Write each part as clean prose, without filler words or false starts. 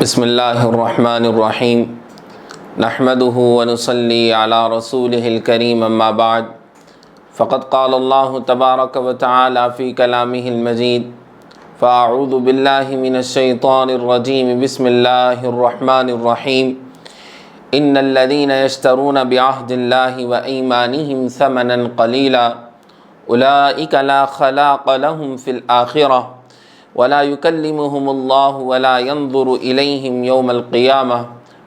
بسم اللہ الرحمن الرحیم نحمده ونصلی علی رسوله الکریم اما بعد فقد قال اللہ تبارک وتعالی فی کلامہ المجید فاعوذ باللہ من الشیطان الرجیم بسم اللہ الرحمن الرحیم ان الذین یشترون بعہد اللہ وایمانہم ثمنا قلیلا اولئک لا خلاق لهم فی الآخرہ ولا يكلمهم الله ولا ينظر إليهم يوم القيامة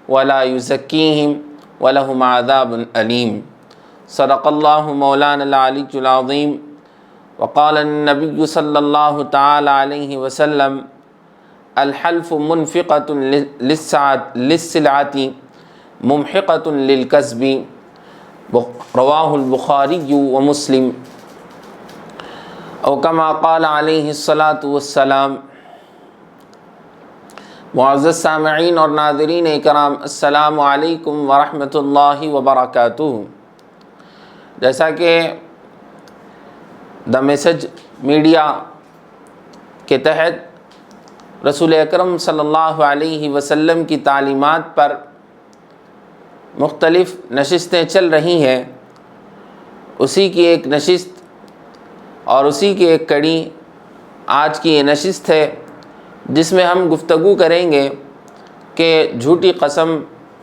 ولا يزكيهم ولهم عذاب أليم صدق الله مولانا العلي العظيم وقال النبي صلى الله تعالى عليه وسلم الحلف منفقة للسلعة ممحقة للكسب رواه البخاري ومسلم او کما قال علیہ الصلاۃ والسلام۔ معزز سامعین اور ناظرین اکرام، السلام علیکم ورحمۃ اللہ وبرکاتہ۔ جیسا کہ دا میسج میڈیا کے تحت رسول اکرم صلی اللہ علیہ وسلم کی تعلیمات پر مختلف نشستیں چل رہی ہیں، اسی کی ایک نشست اور اسی کی ایک کڑی آج کی یہ نشست ہے، جس میں ہم گفتگو کریں گے کہ جھوٹی قسم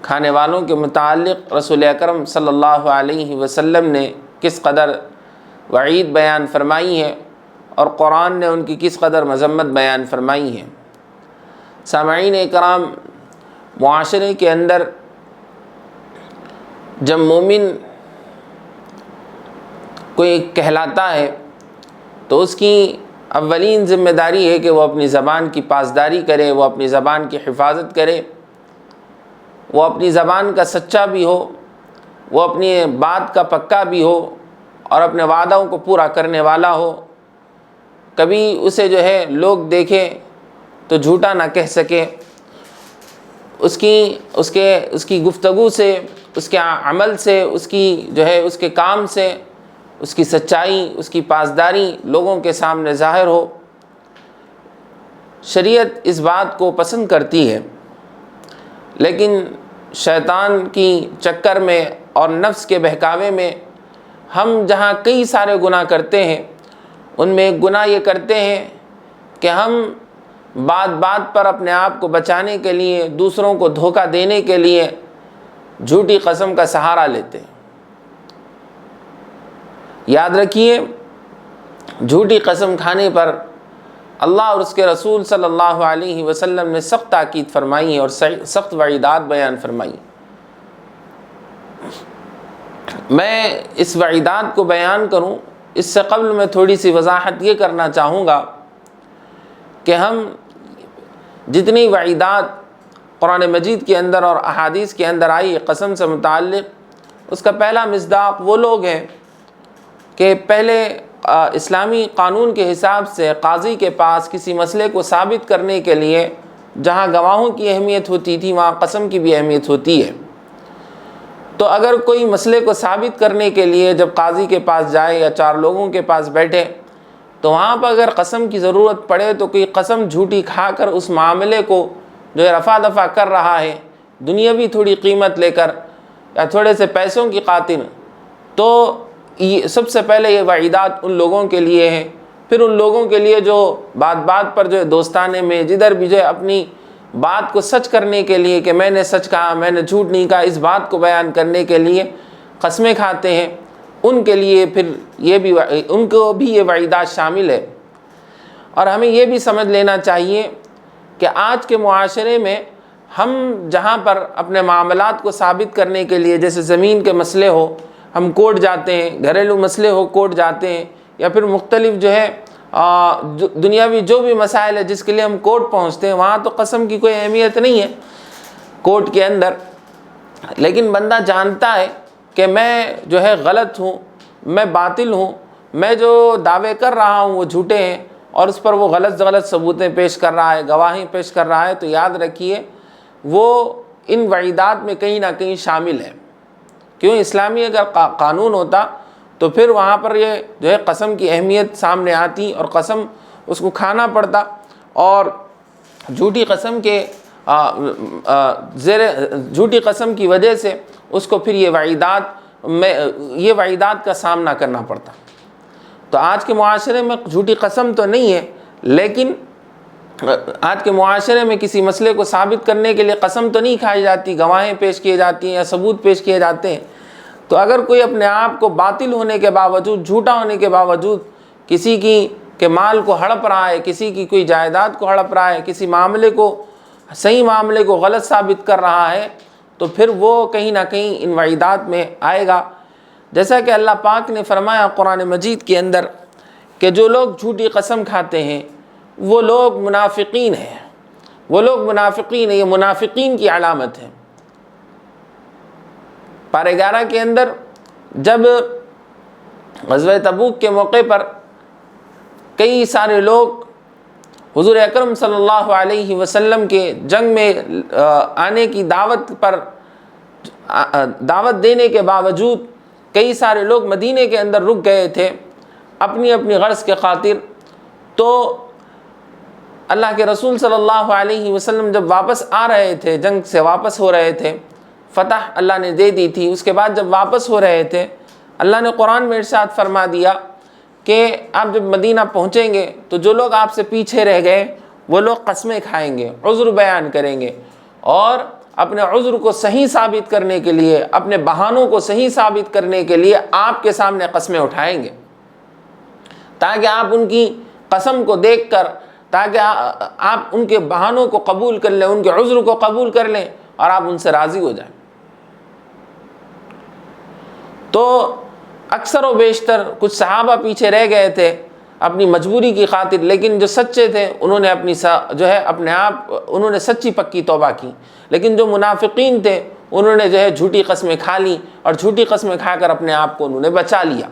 کھانے والوں کے متعلق رسول اکرم صلی اللہ علیہ وسلم نے کس قدر وعید بیان فرمائی ہے اور قرآن نے ان کی کس قدر مذمت بیان فرمائی ہے۔ سامعین اکرام، معاشرے کے اندر جب مومن کوئی کہلاتا ہے تو اس کی اولین ذمہ داری ہے کہ وہ اپنی زبان کی پاسداری کرے، وہ اپنی زبان کی حفاظت کرے، وہ اپنی زبان کا سچا بھی ہو، وہ اپنی بات کا پکا بھی ہو اور اپنے وعدوں کو پورا کرنے والا ہو۔ کبھی اسے جو ہے لوگ دیکھیں تو جھوٹا نہ کہہ سکے، اس کی گفتگو سے، اس کے عمل سے، اس کے کام سے اس کی سچائی، اس کی پاسداری لوگوں کے سامنے ظاہر ہو۔ شریعت اس بات کو پسند کرتی ہے، لیکن شیطان کی چکر میں اور نفس کے بہکاوے میں ہم جہاں کئی سارے گناہ کرتے ہیں، ان میں ایک گناہ یہ کرتے ہیں کہ ہم بات بات پر اپنے آپ کو بچانے کے لیے، دوسروں کو دھوکہ دینے کے لیے جھوٹی قسم کا سہارا لیتے ہیں۔ یاد رکھیے، جھوٹی قسم کھانے پر اللہ اور اس کے رسول صلی اللہ علیہ وسلم نے سخت تاکید فرمائی ہے اور سخت وعیدات بیان فرمائی۔ میں اس وعیدات کو بیان کروں اس سے قبل میں تھوڑی سی وضاحت یہ کرنا چاہوں گا کہ ہم جتنی وعیدات قرآن مجید کے اندر اور احادیث کے اندر آئی قسم سے متعلق، اس کا پہلا مصداق وہ لوگ ہیں کہ پہلے اسلامی قانون کے حساب سے قاضی کے پاس کسی مسئلے کو ثابت کرنے کے لیے جہاں گواہوں کی اہمیت ہوتی تھی، وہاں قسم کی بھی اہمیت ہوتی ہے۔ تو اگر کوئی مسئلے کو ثابت کرنے کے لیے جب قاضی کے پاس جائے یا چار لوگوں کے پاس بیٹھے، تو وہاں پر اگر قسم کی ضرورت پڑے تو کوئی قسم جھوٹی کھا کر اس معاملے کو جو ہے رفع دفع کر رہا ہے، دنیاوی تھوڑی قیمت لے کر یا تھوڑے سے پیسوں کی خاطر، تو سب سے پہلے یہ وعیدات ان لوگوں کے لیے ہیں۔ پھر ان لوگوں کے لیے جو بات بات پر جو ہے دوستانے میں جدھر بھی جو ہے اپنی بات کو سچ کرنے کے لیے کہ میں نے سچ کہا، میں نے جھوٹ نہیں کہا، اس بات کو بیان کرنے کے لیے قسمیں کھاتے ہیں، ان کے لیے پھر ان کو بھی یہ وعیدات شامل ہے۔ اور ہمیں یہ بھی سمجھ لینا چاہیے کہ آج کے معاشرے میں ہم جہاں پر اپنے معاملات کو ثابت کرنے کے لیے، جیسے زمین کے مسئلے ہو ہم کورٹ جاتے ہیں، گھریلو مسئلے ہو کورٹ جاتے ہیں، یا پھر مختلف جو ہے دنیاوی جو بھی مسائل ہے جس کے لیے ہم کورٹ پہنچتے ہیں، وہاں تو قسم کی کوئی اہمیت نہیں ہے کورٹ کے اندر۔ لیکن بندہ جانتا ہے کہ میں جو ہے غلط ہوں، میں باطل ہوں، میں جو دعوے کر رہا ہوں وہ جھوٹے ہیں، اور اس پر وہ غلط ثبوتیں پیش کر رہا ہے، گواہیں پیش کر رہا ہے، تو یاد رکھیے وہ ان وعیدات میں کہیں نہ کہیں شامل ہے۔ کیوں؟ اسلامی اگر قانون ہوتا تو پھر وہاں پر یہ جو ہے قسم کی اہمیت سامنے آتی اور قسم اس کو کھانا پڑتا، اور جھوٹی قسم کے زیر جھوٹی قسم کی وجہ سے اس کو پھر یہ وعیدات کا سامنا کرنا پڑتا۔ تو آج کے معاشرے میں جھوٹی قسم تو نہیں ہے، لیکن آج کے معاشرے میں کسی مسئلے کو ثابت کرنے کے لیے قسم تو نہیں کھائی جاتی، گواہیں پیش کیے جاتی ہیں یا ثبوت پیش کیے جاتے ہیں۔ تو اگر کوئی اپنے آپ کو باطل ہونے کے باوجود، جھوٹا ہونے کے باوجود کسی کے مال کو ہڑپ رہا ہے، کسی کی کوئی جائیداد کو ہڑپ رہا ہے، کسی معاملے کو، صحیح معاملے کو غلط ثابت کر رہا ہے، تو پھر وہ کہیں نہ کہیں ان وعیدات میں آئے گا۔ جیسا کہ اللہ پاک نے فرمایا قرآن مجید کے اندر کہ جو لوگ جھوٹی قسم کھاتے ہیں وہ لوگ منافقین ہیں، وہ لوگ منافقین ہیں، یہ منافقین کی علامت ہے۔ پارہ 11 کے اندر جب غزوہ تبوک کے موقع پر کئی سارے لوگ حضور اکرم صلی اللہ علیہ وسلم کے جنگ میں آنے کی دعوت دینے کے باوجود کئی سارے لوگ مدینے کے اندر رک گئے تھے اپنی اپنی غرض کے خاطر، تو اللہ کے رسول صلی اللہ علیہ وسلم جب واپس آ رہے تھے، جنگ سے واپس ہو رہے تھے، فتح اللہ نے دے دی تھی، اس کے بعد جب واپس ہو رہے تھے اللہ نے قرآن میں ارشاد فرما دیا کہ آپ جب مدینہ پہنچیں گے تو جو لوگ آپ سے پیچھے رہ گئے وہ لوگ قسمیں کھائیں گے، عذر بیان کریں گے، اور اپنے عذر کو صحیح ثابت کرنے کے لیے، اپنے بہانوں کو صحیح ثابت کرنے کے لیے آپ کے سامنے قسمیں اٹھائیں گے، تاکہ آپ ان کی قسم کو دیکھ کر، تاکہ آپ ان کے بہانوں کو قبول کر لیں، ان کے عذر کو قبول کر لیں اور آپ ان سے راضی ہو جائیں۔ تو اکثر و بیشتر کچھ صحابہ پیچھے رہ گئے تھے اپنی مجبوری کی خاطر، لیکن جو سچے تھے انہوں نے انہوں نے سچی پکی توبہ کی، لیکن جو منافقین تھے انہوں نے جھوٹی قسمیں کھا لی اور جھوٹی قسمیں کھا کر اپنے آپ کو انہوں نے بچا لیا۔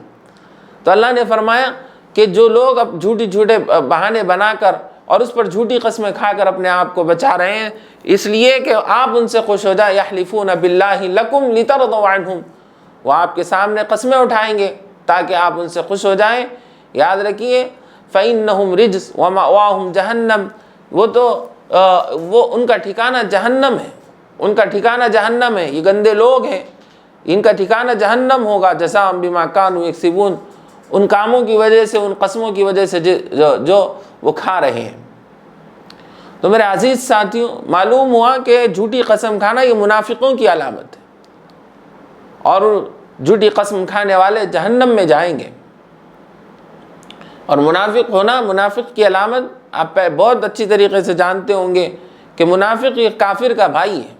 تو اللہ نے فرمایا کہ جو لوگ اب جھوٹے بہانے بنا کر اور اس پر جھوٹی قسمیں کھا کر اپنے آپ کو بچا رہے ہیں، اس لیے کہ آپ ان سے خوش ہو جائیں، یحلفون باللہ لکم لترضوا عنہم، وہ آپ کے سامنے قسمیں اٹھائیں گے تاکہ آپ ان سے خوش ہو جائیں۔ یاد رکھیے فَإِنَّهُمْ رِجْسٌ وَمَأْوَاهُمْ جَهَنَّمُ، وہ ان کا ٹھکانہ جہنم ہے، ان کا ٹھکانہ جہنم ہے، یہ گندے لوگ ہیں، ان کا ٹھکانہ جہنم ہوگا، جزاء بما كانوا يكسبون، ان کاموں کی وجہ سے، ان قسموں کی وجہ سے جو وہ کھا رہے ہیں۔ تو میرے عزیز ساتھیوں، معلوم ہوا کہ جھوٹی قسم کھانا یہ منافقوں کی علامت ہے، اور جھوٹی قسم کھانے والے جہنم میں جائیں گے۔ اور منافق ہونا، منافق کی علامت آپ بہت اچھی طریقے سے جانتے ہوں گے کہ منافق یہ کافر کا بھائی ہے،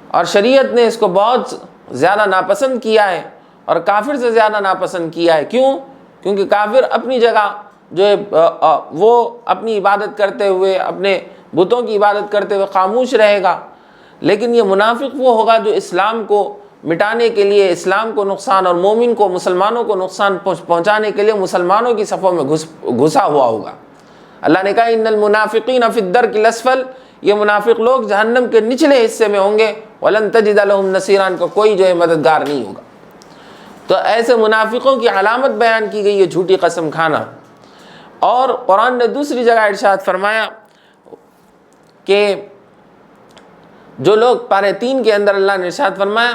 اور شریعت نے اس کو بہت زیادہ ناپسند کیا ہے، اور کافر سے زیادہ ناپسند کیا ہے۔ کیوں؟ کیونکہ کافر اپنی جگہ جو ہے وہ اپنی عبادت کرتے ہوئے، اپنے بتوں کی عبادت کرتے ہوئے خاموش رہے گا، لیکن یہ منافق وہ ہوگا جو اسلام کو مٹانے کے لیے، اسلام کو نقصان اور مومن کو، مسلمانوں کو نقصان پہنچانے کے لیے مسلمانوں کی صفوں میں گھسا ہوا ہوگا۔ اللہ نے کہا ان المنافقین فی الدرک الاسفل، یہ منافق لوگ جہنم کے نچلے حصے میں ہوں گے، ولن تجد لهم نصیرا، کا کوئی جو ہے مددگار نہیں ہوگا۔ تو ایسے منافقوں کی علامت بیان کی گئی ہے جھوٹی قسم کھانا۔ اور قرآن نے دوسری جگہ ارشاد فرمایا کہ جو لوگ پارہ 3 کے اندر اللہ نے ارشاد فرمایا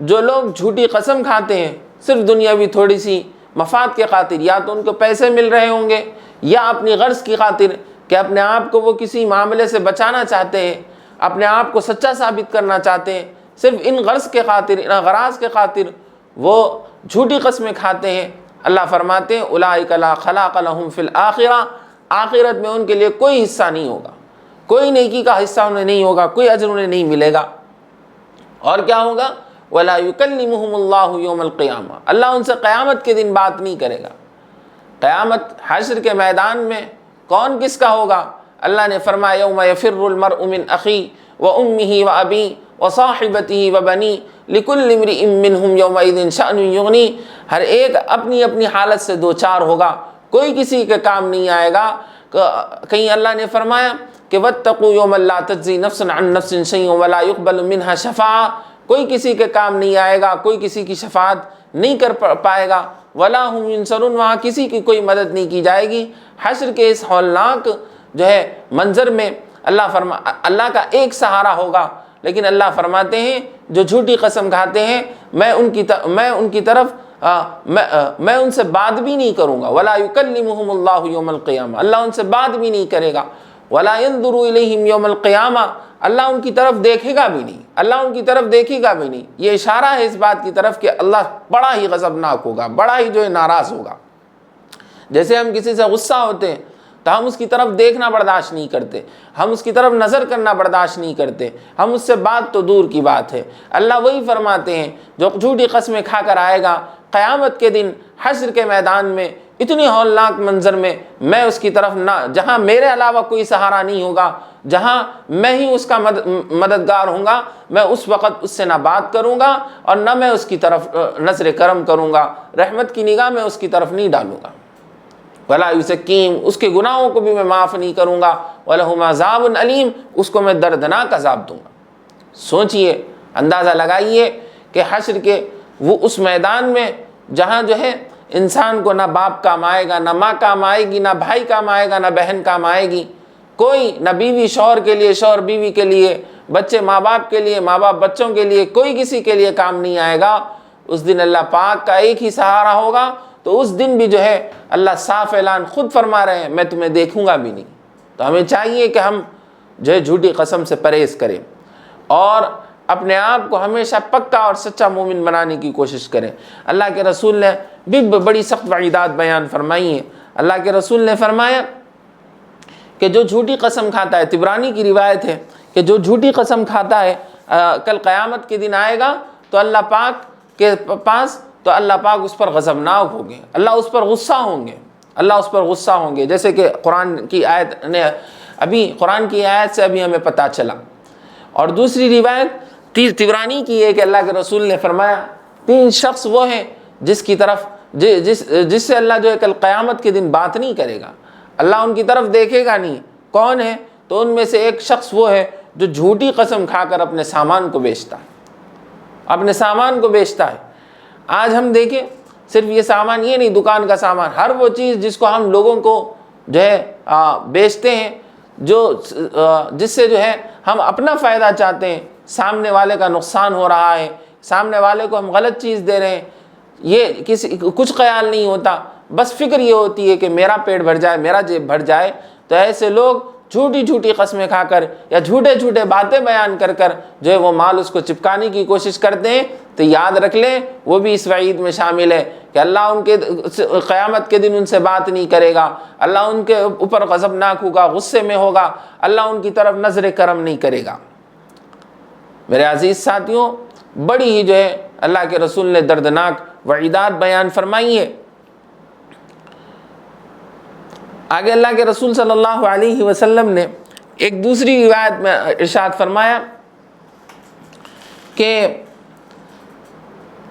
جو لوگ جھوٹی قسم کھاتے ہیں صرف دنیاوی تھوڑی سی مفاد کے خاطر، یا تو ان کو پیسے مل رہے ہوں گے یا اپنی غرض کی خاطر کہ اپنے آپ کو وہ کسی معاملے سے بچانا چاہتے ہیں، اپنے آپ کو سچا ثابت کرنا چاہتے ہیں، صرف ان غرض کے خاطر، ان اغراض کے خاطر وہ جھوٹی قسمیں کھاتے ہیں۔ اللہ فرماتے ہیں اولئک لا خلاق لهم فی الآخرہ، آخرت میں ان کے لیے کوئی حصہ نہیں ہوگا، کوئی نیکی کا حصہ انہیں نہیں ہوگا، کوئی اجر انہیں نہیں ملے گا۔ اور کیا ہوگا؟ ولا یکلمہم اللہ یوم القیامہ، اللہ ان سے قیامت کے دن بات نہیں کرے گا۔ قیامت حشر کے میدان میں کون کس کا ہوگا؟ اللہ نے فرمایا یوم یفر المرء من اخیہ وامہ وابیہ وصاحبتہ وبنیہ لکل امرئ منہم یومئذ شأن یغنیہ، ہر ایک اپنی اپنی حالت سے دوچار ہوگا، کوئی کسی کے کام نہیں آئے گا۔ کہیں اللہ نے فرمایا کہ واتقوا یوما لا تجزی نفس عن نفس شیئا ولا يقبل منها شفاعہ، کوئی کسی کے کام نہیں آئے گا، کوئی کسی کی شفاعت نہیں کر پائے گا، ولا هم ينصرون، وہاں کسی کی کوئی مدد نہیں کی جائے گی۔ حشر کے اس ہولناک جو ہے منظر میں اللہ کا ایک سہارا ہوگا، لیکن اللہ فرماتے ہیں جو جھوٹی قسم کھاتے ہیں میں ان کی طرف میں ان سے بات بھی نہیں کروں گا، ولا یکلمہم اللہ یوم القیامہ، اللہ ان سے بات بھی نہیں کرے گا، ولا ینظر الیہم یوم القیامہ، اللہ ان کی طرف دیکھے گا بھی نہیں، اللہ ان کی طرف دیکھے گا بھی نہیں۔ یہ اشارہ ہے اس بات کی طرف کہ اللہ بڑا ہی غضبناک ہوگا، بڑا ہی جو ہے ناراض ہوگا۔ جیسے ہم کسی سے غصہ ہوتے ہیں تو ہم اس کی طرف دیکھنا برداشت نہیں کرتے، ہم اس کی طرف نظر کرنا برداشت نہیں کرتے، ہم اس سے بات تو دور کی بات ہے۔ اللہ وہی فرماتے ہیں جو جھوٹی قسمیں کھا کر آئے گا قیامت کے دن حشر کے میدان میں اتنی ہولناک منظر میں اس کی طرف نہ، جہاں میرے علاوہ کوئی سہارا نہیں ہوگا، جہاں میں ہی اس کا مددگار ہوں گا، میں اس وقت اس سے نہ بات کروں گا اور نہ میں اس کی طرف نظر کرم کروں گا، رحمت کی نگاہ میں اس کی طرف نہیں ڈالوں گا۔ ولا یزکیم، اس کے گناہوں کو بھی میں معاف نہیں کروں گا، ولہم عذاب علیم، اس کو میں دردناک عذاب دوں گا۔ سوچئے، اندازہ لگائیے کہ حشر کے وہ اس میدان میں جہاں جو ہے انسان کو نہ باپ کام آئے گا، نہ ماں کام آئے گی، نہ بھائی کام آئے گا، نہ بہن کام آئے گی، کوئی نہ بیوی شوہر کے لیے، شوہر بیوی کے لیے، بچے ماں باپ کے لیے، ماں باپ بچوں کے لیے، کوئی کسی کے لیے کام نہیں آئے گا۔ اس دن اللہ پاک کا ایک ہی سہارا ہوگا۔ تو اس دن بھی جو ہے اللہ صاف اعلان خود فرما رہے ہیں میں تمہیں دیکھوں گا بھی نہیں۔ تو ہمیں چاہیے کہ ہم جو ہے جھوٹی قسم سے پرہیز کریں اور اپنے آپ کو ہمیشہ پکا اور سچا مومن بنانے کی کوشش کریں۔ اللہ کے رسول نے بھی بڑی سخت وعیدات بیان فرمائی ہیں۔ اللہ کے رسول نے فرمایا کہ جو جھوٹی قسم کھاتا ہے، طبرانی کی روایت ہے کہ جو جھوٹی قسم کھاتا ہے کل قیامت کے دن آئے گا تو اللہ پاک کے پاس، تو اللہ پاک اس پر غضبناک ہوں گے، اللہ اس پر غصہ ہوں گے، اللہ اس پر غصہ ہوں گے، جیسے کہ قرآن کی آیت سے ابھی ہمیں پتہ چلا۔ اور دوسری روایت طبرانی کی ہے کہ اللہ کے رسول نے فرمایا 3 شخص وہ ہیں جس سے اللہ جو ہے کل قیامت کے دن بات نہیں کرے گا، اللہ ان کی طرف دیکھے گا نہیں۔ کون ہے؟ تو ان میں سے ایک شخص وہ ہے جو جھوٹی قسم کھا کر اپنے سامان کو بیچتا ہے، اپنے سامان کو بیچتا ہے۔ آج ہم دیکھیں صرف یہ سامان یہ نہیں، دکان کا سامان، ہر وہ چیز جس کو ہم لوگوں کو جو ہے بیچتے ہیں، جس سے جو ہے ہم اپنا فائدہ چاہتے ہیں، سامنے والے کا نقصان ہو رہا ہے، سامنے والے کو ہم غلط چیز دے رہے ہیں، یہ کچھ خیال نہیں ہوتا، بس فکر یہ ہوتی ہے کہ میرا پیٹ بھر جائے، میرا جیب بھر جائے۔ تو ایسے لوگ جھوٹی قسمیں کھا کر یا جھوٹے باتیں بیان کر جو ہے وہ مال اس کو چپکانے کی کوشش کرتے ہیں، تو یاد رکھ لیں وہ بھی اس وعید میں شامل ہے کہ اللہ ان کے قیامت کے دن ان سے بات نہیں کرے گا، اللہ ان کے اوپر غضبناک ہوگا، غصے میں ہوگا، اللہ ان کی طرف نظر کرم نہیں کرے گا۔ میرے عزیز ساتھیوں، بڑی ہی جو ہے اللہ کے رسول نے دردناک وعیدات بیان فرمائی ہے۔ آگے اللہ کے رسول صلی اللہ علیہ وسلم نے ایک دوسری روایت میں ارشاد فرمایا کہ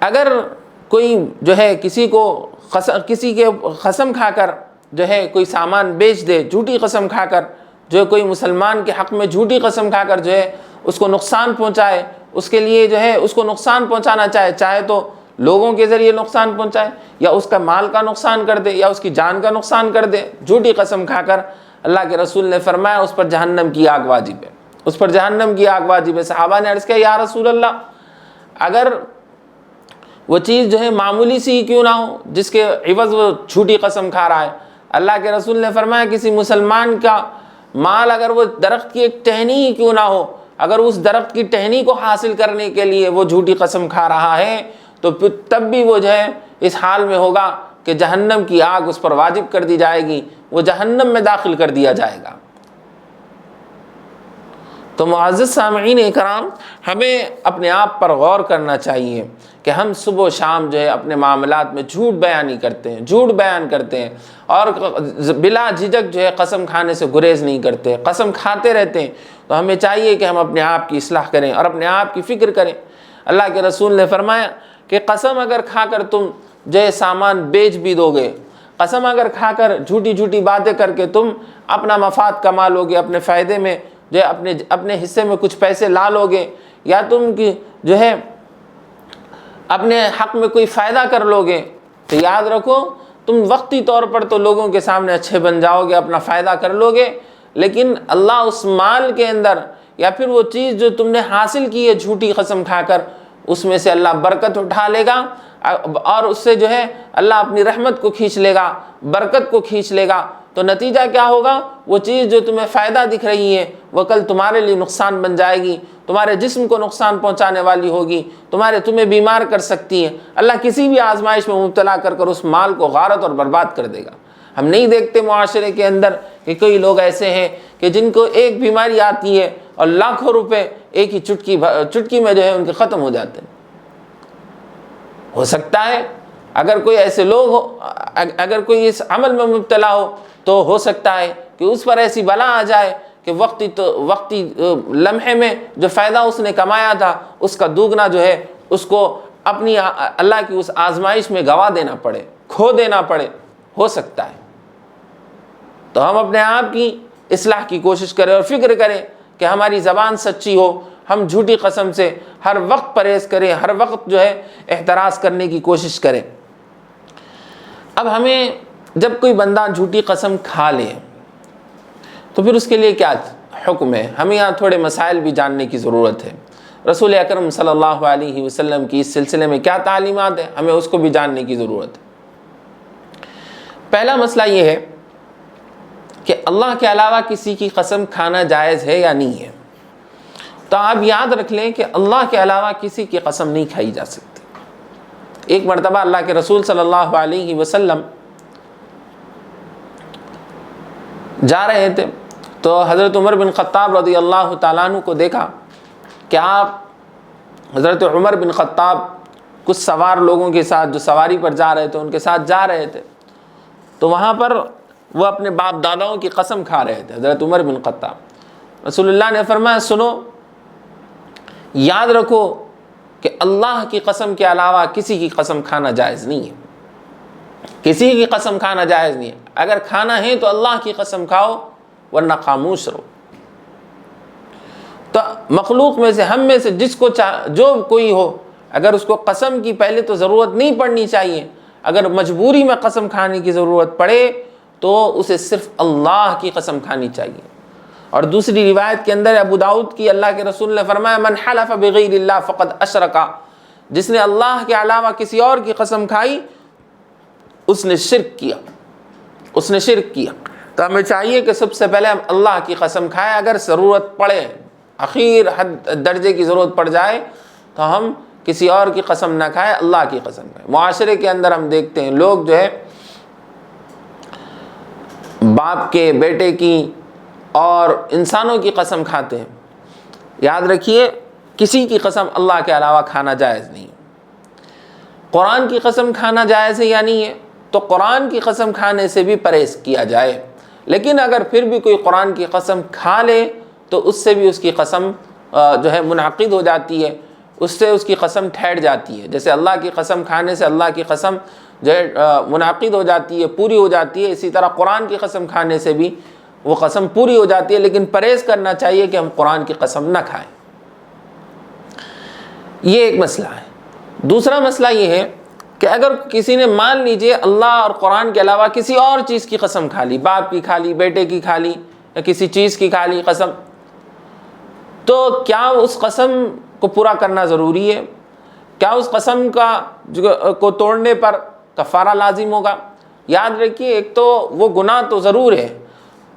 اگر کوئی جو ہے کسی کے قسم کھا کر جو ہے کوئی سامان بیچ دے، جھوٹی قسم کھا کر جو ہے کوئی مسلمان کے حق میں جھوٹی قسم کھا کر جو ہے اس کو نقصان پہنچائے، اس کے لیے جو ہے اس کو نقصان پہنچانا چاہے تو لوگوں کے ذریعے نقصان پہنچائے، یا اس کا مال کا نقصان کر دے، یا اس کی جان کا نقصان کر دے، جھوٹی قسم کھا کر، اللہ کے رسول نے فرمایا اس پر جہنم کی آگ واجب ہے، اس پر جہنم کی آگ واجب ہے۔ صحابہ نے عرض کیا یا رسول اللہ، اگر وہ چیز جو ہے معمولی سی ہی کیوں نہ ہو جس کے عوض وہ جھوٹی قسم کھا رہا ہے، اللہ کے رسول نے فرمایا کسی مسلمان کا مال اگر وہ درخت کی ایک ٹہنی ہی کیوں نہ ہو، اگر اس درخت کی ٹہنی کو حاصل کرنے کے لیے وہ جھوٹی قسم کھا رہا ہے تو تب بھی وہ جو ہے اس حال میں ہوگا کہ جہنم کی آگ اس پر واجب کر دی جائے گی، وہ جہنم میں داخل کر دیا جائے گا۔ تو معزز سامعین اکرام، ہمیں اپنے آپ پر غور کرنا چاہیے کہ ہم صبح و شام جو ہے اپنے معاملات میں جھوٹ بیان کرتے ہیں اور بلا جھجک جو ہے قسم کھانے سے گریز نہیں کرتے، قسم کھاتے رہتے ہیں۔ تو ہمیں چاہیے کہ ہم اپنے آپ کی اصلاح کریں اور اپنے آپ کی فکر کریں۔ اللہ کے رسول نے فرمایا کہ قسم اگر کھا کر تم جو ہے سامان بیچ بھی دو گے، قسم اگر کھا کر جھوٹی باتیں کر کے تم اپنا مفاد کما لو گے، اپنے فائدے میں جو ہے اپنے حصے میں کچھ پیسے لا لو گے، یا تم کی جو ہے اپنے حق میں کوئی فائدہ کر لو گے، تو یاد رکھو تم وقتی طور پر تو لوگوں کے سامنے اچھے بن جاؤ گے، اپنا فائدہ کر لو گے، لیکن اللہ اس مال کے اندر یا پھر وہ چیز جو تم نے حاصل کی ہے جھوٹی قسم کھا کر، اس میں سے اللہ برکت اٹھا لے گا اور اس سے جو ہے اللہ اپنی رحمت کو کھینچ لے گا، برکت کو کھینچ لے گا۔ تو نتیجہ کیا ہوگا؟ وہ چیز جو تمہیں فائدہ دکھ رہی ہے وہ کل تمہارے لیے نقصان بن جائے گی، تمہارے جسم کو نقصان پہنچانے والی ہوگی، تمہیں بیمار کر سکتی ہے۔ اللہ کسی بھی آزمائش میں مبتلا کر کر اس مال کو غارت اور برباد کر دے گا۔ ہم نہیں دیکھتے معاشرے کے اندر کہ کئی لوگ ایسے ہیں کہ جن کو ایک بیماری آتی ہے اور لاکھوں روپے ایک ہی چٹکی میں جو ہے ان کے ختم ہو جاتے ہیں۔ ہو سکتا ہے اگر کوئی ایسے لوگ ہو، اگر کوئی اس عمل میں مبتلا ہو تو ہو سکتا ہے کہ اس پر ایسی بلا آ جائے کہ وقتی لمحے میں جو فائدہ اس نے کمایا تھا اس کا دوگنا جو ہے اس کو اپنی اللہ کی اس آزمائش میں گوا دینا پڑے، کھو دینا پڑے، ہو سکتا ہے۔ تو ہم اپنے آپ کی اصلاح کی کوشش کریں اور فکر کریں کہ ہماری زبان سچی ہو، ہم جھوٹی قسم سے ہر وقت پرہیز کریں، ہر وقت جو ہے احتراز کرنے کی کوشش کریں۔ اب ہمیں جب کوئی بندہ جھوٹی قسم کھا لے تو پھر اس کے لیے کیا حکم ہے؟ ہمیں یہاں تھوڑے مسائل بھی جاننے کی ضرورت ہے۔ رسول اکرم صلی اللہ علیہ وسلم کی اس سلسلے میں کیا تعلیمات ہیں، ہمیں اس کو بھی جاننے کی ضرورت ہے۔ پہلا مسئلہ یہ ہے کہ اللہ کے علاوہ کسی کی قسم کھانا جائز ہے یا نہیں ہے۔ تو آپ یاد رکھ لیں کہ اللہ کے علاوہ کسی کی قسم نہیں کھائی جا سکتی۔ ایک مرتبہ اللہ کے رسول صلی اللہ علیہ وسلم جا رہے تھے تو حضرت عمر بن خطاب رضی اللہ تعالیٰ عنہ کو دیکھا کہ آپ حضرت عمر بن خطاب کچھ سوار لوگوں کے ساتھ جو سواری پر جا رہے تھے ان کے ساتھ جا رہے تھے، تو وہاں پر وہ اپنے باپ داداؤں کی قسم کھا رہے تھے حضرت عمر بن خطاب۔ رسول اللہ نے فرمایا سنو، یاد رکھو کہ اللہ کی قسم کے علاوہ کسی کی قسم کھانا جائز نہیں ہے، کسی کی قسم کھانا جائز نہیں ہے۔ اگر کھانا ہے تو اللہ کی قسم کھاؤ ورنہ خاموش رہو۔ تو مخلوق میں سے ہم میں سے جو کوئی ہو، اگر اس کو قسم کی پہلے تو ضرورت نہیں پڑنی چاہیے، اگر مجبوری میں قسم کھانے کی ضرورت پڑے تو اسے صرف اللہ کی قسم کھانی چاہیے۔ اور دوسری روایت کے اندر ابو داؤد کی، اللہ کے رسول نے فرمایا من حلف بغیر اللہ فقد اشرکا، جس نے اللہ کے علاوہ کسی اور کی قسم کھائی اس نے شرک کیا، اس نے شرک کیا۔ تو ہمیں چاہیے کہ سب سے پہلے ہم اللہ کی قسم کھائیں، اگر ضرورت پڑے، اخیر حد درجے کی ضرورت پڑ جائے تو ہم کسی اور کی قسم نہ کھائیں، اللہ کی قسم کھائیں۔ معاشرے کے اندر ہم دیکھتے ہیں لوگ جو ہے باپ کے، بیٹے کی اور انسانوں کی قسم کھاتے ہیں۔ یاد رکھیے کسی کی قسم اللہ کے علاوہ کھانا جائز نہیں۔ قرآن کی قسم کھانا جائز ہے یا نہیں ہے؟ تو قرآن کی قسم کھانے سے بھی پرہیز کیا جائے، لیکن اگر پھر بھی کوئی قرآن کی قسم کھا لے تو اس سے بھی اس کی قسم جو ہے منعقد ہو جاتی ہے، اس سے اس کی قسم ٹھہر جاتی ہے۔ جیسے اللہ کی قسم کھانے سے اللہ کی قسم جو ہے منعقد ہو جاتی ہے، پوری ہو جاتی ہے، اسی طرح قرآن کی قسم کھانے سے بھی وہ قسم پوری ہو جاتی ہے، لیکن پرہیز کرنا چاہیے کہ ہم قرآن کی قسم نہ کھائیں۔ یہ ایک مسئلہ ہے۔ دوسرا مسئلہ یہ ہے کہ اگر کسی نے مان لیجئے اللہ اور قرآن کے علاوہ کسی اور چیز کی قسم کھا لی، باپ کی کھا لی، بیٹے کی کھا لی، یا کسی چیز کی کھا لی قسم، تو کیا اس قسم کو پورا کرنا ضروری ہے؟ کیا اس قسم کو توڑنے پر کفارہ لازم ہوگا؟ یاد رکھیے ایک تو وہ گناہ تو ضرور ہے،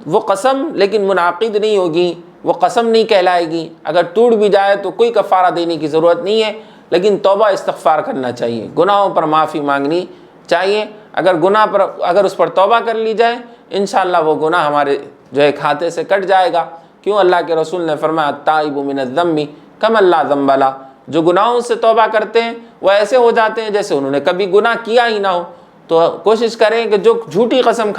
وہ قسم لیکن منعقد نہیں ہوگی، وہ قسم نہیں کہلائے گی، اگر ٹوٹ بھی جائے تو کوئی کفارہ دینے کی ضرورت نہیں ہے، لیکن توبہ استغفار کرنا چاہیے، گناہوں پر معافی مانگنی چاہیے۔ اگر اس پر توبہ کر لی جائے انشاءاللہ وہ گناہ ہمارے جو ہے کھاتے سے کٹ جائے گا۔ کیوں؟ اللہ کے رسول نے فرمایا التائب من الذنب کمن لا ذنب لہ، جو گناہوں سے توبہ کرتے ہیں وہ ایسے ہو جاتے ہیں جیسے انہوں نے کبھی گناہ کیا ہی نہ ہو۔ تو کوشش کریں کہ جو جھوٹی قسم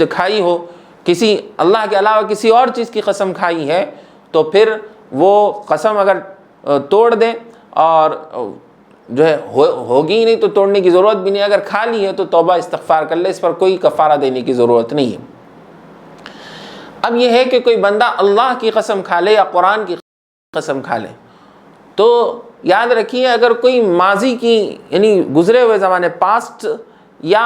کھائی ہو، کسی اللہ کے علاوہ کسی اور چیز کی قسم کھائی ہے، تو پھر وہ قسم اگر توڑ دیں، اور جو ہے ہوگی ہی نہیں تو توڑنے کی ضرورت بھی نہیں، اگر کھا لی ہے تو توبہ استغفار کر لے، اس پر کوئی کفارہ دینے کی ضرورت نہیں ہے۔ اب یہ ہے کہ کوئی بندہ اللہ کی قسم کھا لے یا قرآن کی قسم کھا لے، تو یاد رکھیے اگر کوئی ماضی کی یعنی گزرے ہوئے زمانے پاسٹ یا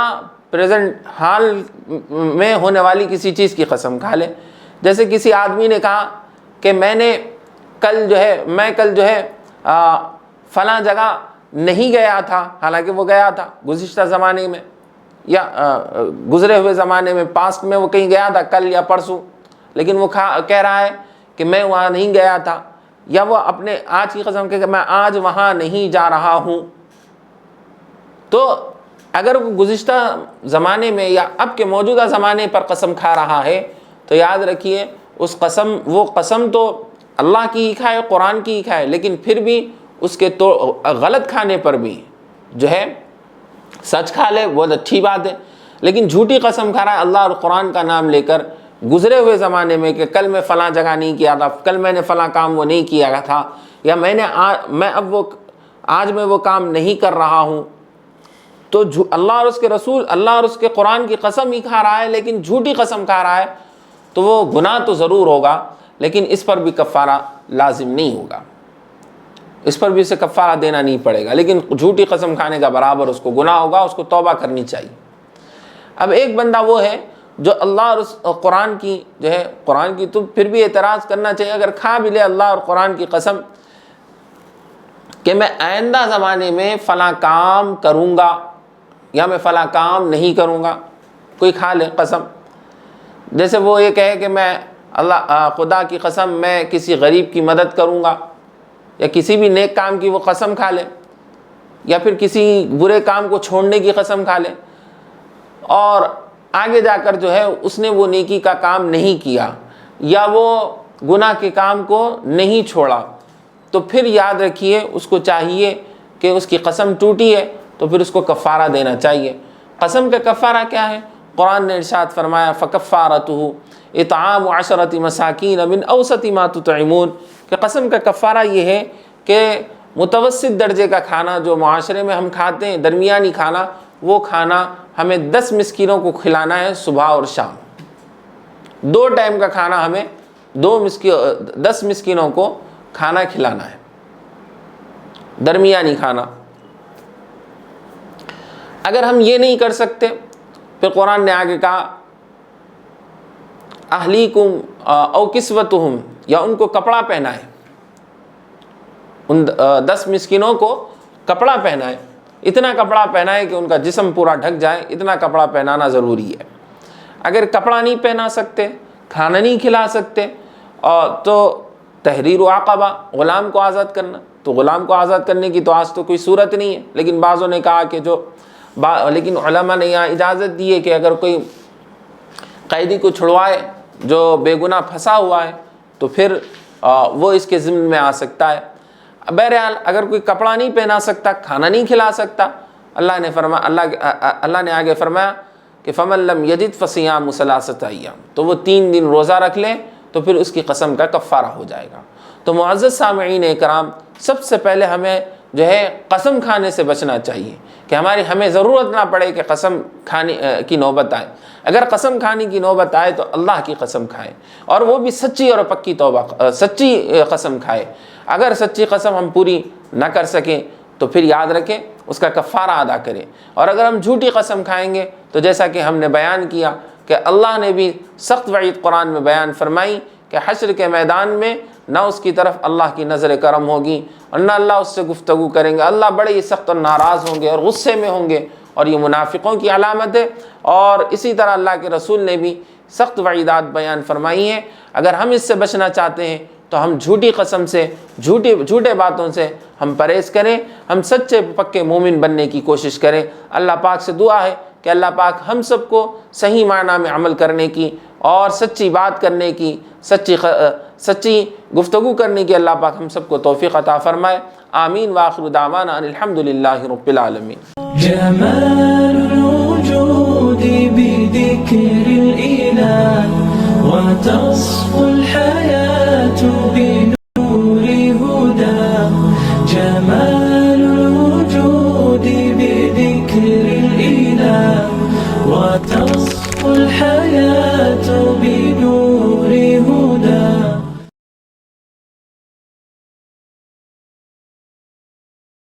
پریزنٹ حال میں ہونے والی کسی چیز کی قسم کھا لے، جیسے کسی آدمی نے کہا کہ میں کل جو ہے فلاں جگہ نہیں گیا تھا، حالانکہ وہ گیا تھا گزشتہ زمانے میں یا گزرے ہوئے زمانے میں، پاسٹ میں وہ کہیں گیا تھا کل یا پرسوں، لیکن وہ کہہ رہا ہے کہ میں وہاں نہیں گیا تھا، یا وہ اپنے آج کی قسم کہ میں آج وہاں نہیں جا رہا ہوں۔ تو اگر وہ گزشتہ زمانے میں یا اب کے موجودہ زمانے پر قسم کھا رہا ہے تو یاد رکھیے وہ قسم تو اللہ کی ہی کھائے، قرآن کی ہی کھائے، لیکن پھر بھی اس کے تو غلط کھانے پر بھی جو ہے سچ کھا لے، بہت اچھی بات ہے، لیکن جھوٹی قسم کھا رہا ہے اللہ اور قرآن کا نام لے کر گزرے ہوئے زمانے میں کہ کل میں فلاں جگہ نہیں کیا تھا، کل میں نے فلاں کام وہ نہیں کیا تھا، یا آج میں وہ کام نہیں کر رہا ہوں، تو اللہ اور اس کے رسول، اللہ اور اس کے قرآن کی قسم ہی کھا رہا ہے لیکن جھوٹی قسم کھا رہا ہے، تو وہ گناہ تو ضرور ہوگا لیکن اس پر بھی کفارہ لازم نہیں ہوگا، اس پر بھی اسے کفارہ دینا نہیں پڑے گا، لیکن جھوٹی قسم کھانے کا برابر اس کو گناہ ہوگا، اس کو توبہ کرنی چاہیے۔ اب ایک بندہ وہ ہے جو اللہ اور اس قرآن کی تو پھر بھی اعتراض کرنا چاہیے، اگر کھا بھی لے اللہ اور قرآن کی قسم کہ میں آئندہ زمانے میں فلاں کام کروں گا یا میں فلاں کام نہیں کروں گا، کوئی کھا لے قسم، جیسے وہ یہ کہے کہ میں خدا کی قسم میں کسی غریب کی مدد کروں گا، یا کسی بھی نیک کام کی وہ قسم کھا لے، یا پھر کسی برے کام کو چھوڑنے کی قسم کھا لے، اور آگے جا کر جو ہے اس نے وہ نیکی کا کام نہیں کیا یا وہ گناہ کے کام کو نہیں چھوڑا، تو پھر یاد رکھیے اس کو چاہیے کہ اس کی قسم ٹوٹی ہے تو پھر اس کو کفارہ دینا چاہیے۔ قسم کا کفارہ کیا ہے؟ قرآن نے ارشاد فرمایا فَكَفَّارَتُهُ اطعام 10 مساکین من اوسط ما تطعمون، کہ قسم کا کفارہ یہ ہے کہ متوسط درجے کا کھانا جو معاشرے میں ہم کھاتے ہیں، درمیانی کھانا، وہ کھانا ہمیں 10 مسکینوں کو کھلانا ہے صبح اور شام، 2 ٹائم کا کھانا ہمیں 10 مسکینوں کو کھانا کھلانا ہے، درمیانی کھانا۔ اگر ہم یہ نہیں کر سکتے پھر قرآن نے آگے کہا اہلیکم او کسوتہم، یا ان کو کپڑا پہنائے، ان 10 مسکینوں کو کپڑا پہنائے، اتنا کپڑا پہنائے کہ ان کا جسم پورا ڈھک جائے، اتنا کپڑا پہنانا ضروری ہے۔ اگر کپڑا نہیں پہنا سکتے، کھانا نہیں کھلا سکتے، تو تحریر عقبہ، غلام کو آزاد کرنا، تو غلام کو آزاد کرنے کی تو آج تو کوئی صورت نہیں ہے، لیکن بعضوں نے کہا کہ لیکن علماء نے یہاں اجازت دی ہے کہ اگر کوئی قیدی کو چھڑوائے جو بے گناہ پھنسا ہوا ہے تو پھر وہ اس کے ضمن میں آ سکتا ہے۔ بہرحال اگر کوئی کپڑا نہیں پہنا سکتا، کھانا نہیں کھلا سکتا، اللہ نے آگے فرمایا کہ فَمَن لَّمْ يَجِدْ فَصِيَامُ 3 أَيَّامٍ، تو وہ 3 دن روزہ رکھ لے تو پھر اس کی قسم کا کفارہ ہو جائے گا۔ تو معزز سامعین اکرام، سب سے پہلے ہمیں جو ہے قسم کھانے سے بچنا چاہیے کہ ہمیں ضرورت نہ پڑے کہ قسم کھانے کی نوبت آئے۔ اگر قسم کھانے کی نوبت آئے تو اللہ کی قسم کھائے، اور وہ بھی سچی اور پکی سچی قسم کھائے۔ اگر سچی قسم ہم پوری نہ کر سکیں تو پھر یاد رکھیں اس کا کفارہ ادا کریں، اور اگر ہم جھوٹی قسم کھائیں گے تو جیسا کہ ہم نے بیان کیا کہ اللہ نے بھی سخت وعید قرآن میں بیان فرمائی کہ حشر کے میدان میں نہ اس کی طرف اللہ کی نظر کرم ہوگی اور نہ اللہ اس سے گفتگو کریں گے، اللہ بڑے ہی سخت اور ناراض ہوں گے اور غصے میں ہوں گے، اور یہ منافقوں کی علامت ہے۔ اور اسی طرح اللہ کے رسول نے بھی سخت وعیدات بیان فرمائی ہیں۔ اگر ہم اس سے بچنا چاہتے ہیں تو ہم جھوٹی قسم سے، جھوٹے باتوں سے ہم پرہیز کریں، ہم سچے پکے مومن بننے کی کوشش کریں۔ اللہ پاک سے دعا ہے کہ اللہ پاک ہم سب کو صحیح معنی میں عمل کرنے کی اور سچی بات کرنے کی، سچی گفتگو کرنے کی اللہ پاک ہم سب کو توفیق عطا فرمائے۔ آمین وآخر دعوانا ان الحمدللہ رب العالمین۔ جمال الوجود بذكر الإله وتصفو الحياة بنور هداه، جمال الوجود بذكر الإله وتصفو